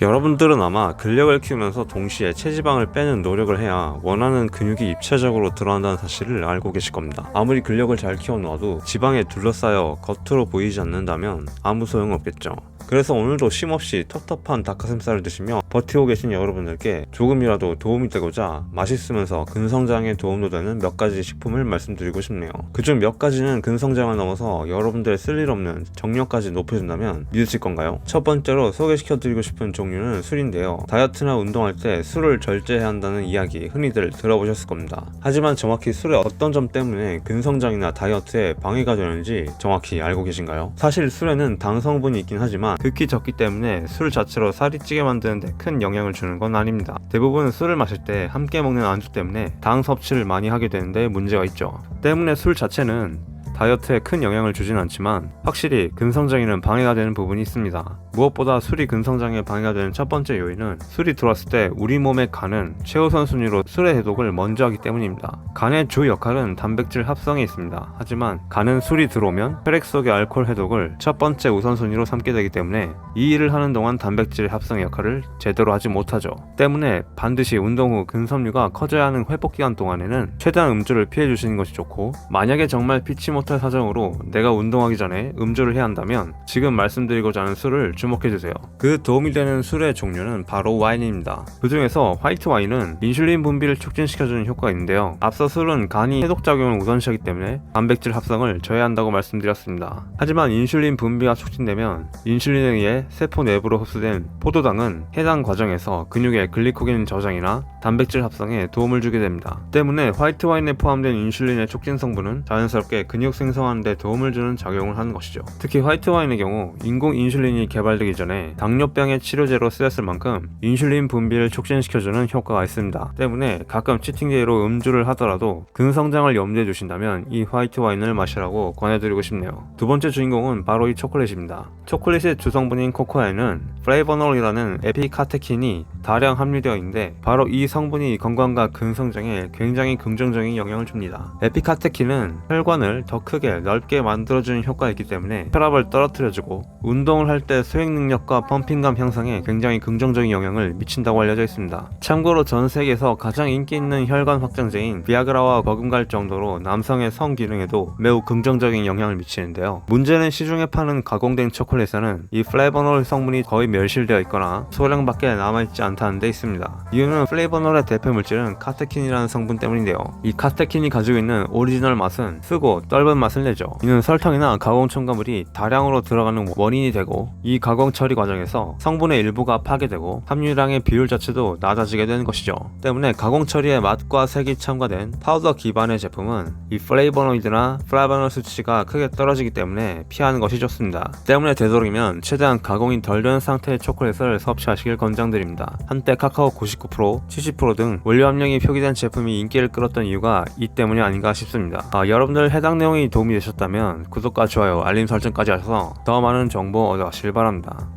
여러분들은 아마 근력을 키우면서 동시에 체지방을 빼는 노력을 해야 원하는 근육이 입체적으로 드러난다는 사실을 알고 계실 겁니다. 아무리 근력을 잘 키워놓아도 지방에 둘러싸여 겉으로 보이지 않는다면 아무 소용없겠죠. 그래서 오늘도 쉼없이 텁텁한 닭가슴살을 드시며 버티고 계신 여러분들께 조금이라도 도움이 되고자 맛있으면서 근성장에 도움도 되는 몇 가지 식품을 말씀드리고 싶네요. 그중 몇 가지는 근성장을 넘어서 여러분들의 쓸일 없는 정력까지 높여준다면 믿으실 건가요? 첫 번째로 소개시켜드리고 싶은 종류는 술인데요. 다이어트나 운동할 때 술을 절제해야 한다는 이야기 흔히들 들어보셨을 겁니다. 하지만 정확히 술의 어떤 점 때문에 근성장이나 다이어트에 방해가 되는지 정확히 알고 계신가요? 사실 술에는 당 성분이 있긴 하지만 극히 적기 때문에 술 자체로 살이 찌게 만드는 데 큰 영향을 주는 건 아닙니다. 대부분 술을 마실 때 함께 먹는 안주 때문에 당 섭취를 많이 하게 되는데 문제가 있죠. 때문에 술 자체는 다이어트에 큰 영향을 주진 않지만 확실히 근성장에는 방해가 되는 부분이 있습니다. 무엇보다 술이 근성장에 방해가 되는 첫 번째 요인은 술이 들어왔을 때 우리 몸의 간은 최우선 순위로 술의 해독을 먼저 하기 때문입니다. 간의 주 역할은 단백질 합성에 있습니다. 하지만 간은 술이 들어오면 혈액 속의 알코올 해독을 첫 번째 우선순위로 삼게 되기 때문에 이 일을 하는 동안 단백질 합성의 역할을 제대로 하지 못하죠. 때문에 반드시 운동 후 근섬유가 커져야 하는 회복 기간 동안에는 최대한 음주를 피해 주시는 것이 좋고, 만약에 정말 피치 못할 사정으로 내가 운동하기 전에 음주를 해야 한다면 지금 말씀드리고자 하는 술을 주목해주세요. 그 도움이 되는 술의 종류는 바로 와인입니다. 그 중에서 화이트 와인은 인슐린 분비를 촉진시켜주는 효과가 있는데요. 앞서 술은 간이 해독작용을 우선시하기 때문에 단백질 합성을 저해한다고 말씀드렸습니다. 하지만 인슐린 분비가 촉진되면 인슐린에 의해 세포 내부로 흡수된 포도당은 해당 과정에서 근육의 글리코겐 저장이나 단백질 합성에 도움을 주게 됩니다. 때문에 화이트 와인에 포함된 인슐린의 촉진 성분은 자연스럽게 근육 생성하는 데 도움을 주는 작용을 하는 것이죠. 특히 화이트 와인의 경우 인공 인슐린이 개발되기 전에 당뇨병의 치료제로 쓰였을 만큼 인슐린 분비를 촉진시켜주는 효과가 있습니다. 때문에 가끔 치팅데이로 음주를 하더라도 근성장을 염두에 두신다면 이 화이트 와인을 마시라고 권해드리고 싶네요. 두 번째 주인공은 바로 이 초콜릿입니다. 초콜릿의 주성분인 코코아에는 플레이버놀이라는 에피카테킨이 다량 함유되어 있는데 바로 이 성분이 건강과 근성장에 굉장히 긍정적인 영향을 줍니다. 에피카테킨은 혈관을 더 크게 넓게 만들어주는 효과가 있기 때문에 혈압을 떨어뜨려주고 운동을 할 때 수행 능력과 펌핑감 향상에 굉장히 긍정적인 영향을 미친다고 알려져 있습니다. 참고로 전 세계에서 가장 인기 있는 혈관 확장제인 비아그라와 버금갈 정도로 남성의 성 기능에도 매우 긍정적인 영향을 미치는데요. 문제는 시중에 파는 가공된 초콜릿에는 이 플레이버놀 성분이 거의 멸실되어 있거나 소량밖에 남아있지 않다는 데 있습니다. 이유는 플레이버놀의 대표 물질은 카테킨이라는 성분 때문인데요. 이 카테킨이 가지고 있는 오리지널 맛은 쓰고 떫은 맛을 내죠. 이는 설탕이나 가공 첨가물이 다량으로 들어가는 원인이 되고, 이 가공 처리 과정에서 성분의 일부가 파괴되고 함유량의 비율 자체도 낮아지게 되는 것이죠. 때문에 가공 처리에 맛과 색이 첨가된 파우더 기반의 제품은 이 플레이버노이드나 플라바놀 수치가 크게 떨어지기 때문에 피하는 것이 좋습니다. 때문에 되도록이면 최대한 가공이 덜 된 상태의 초콜릿을 섭취하시길 권장드립니다. 한때 카카오 99%, 70% 등 원료 함량이 표기된 제품이 인기를 끌었던 이유가 이 때문이 아닌가 싶습니다. 여러분들 해당 내용이 도움이 되셨다면 구독과 좋아요, 알림 설정까지 하셔서 더 많은 정보 얻어가시길 바랍니다.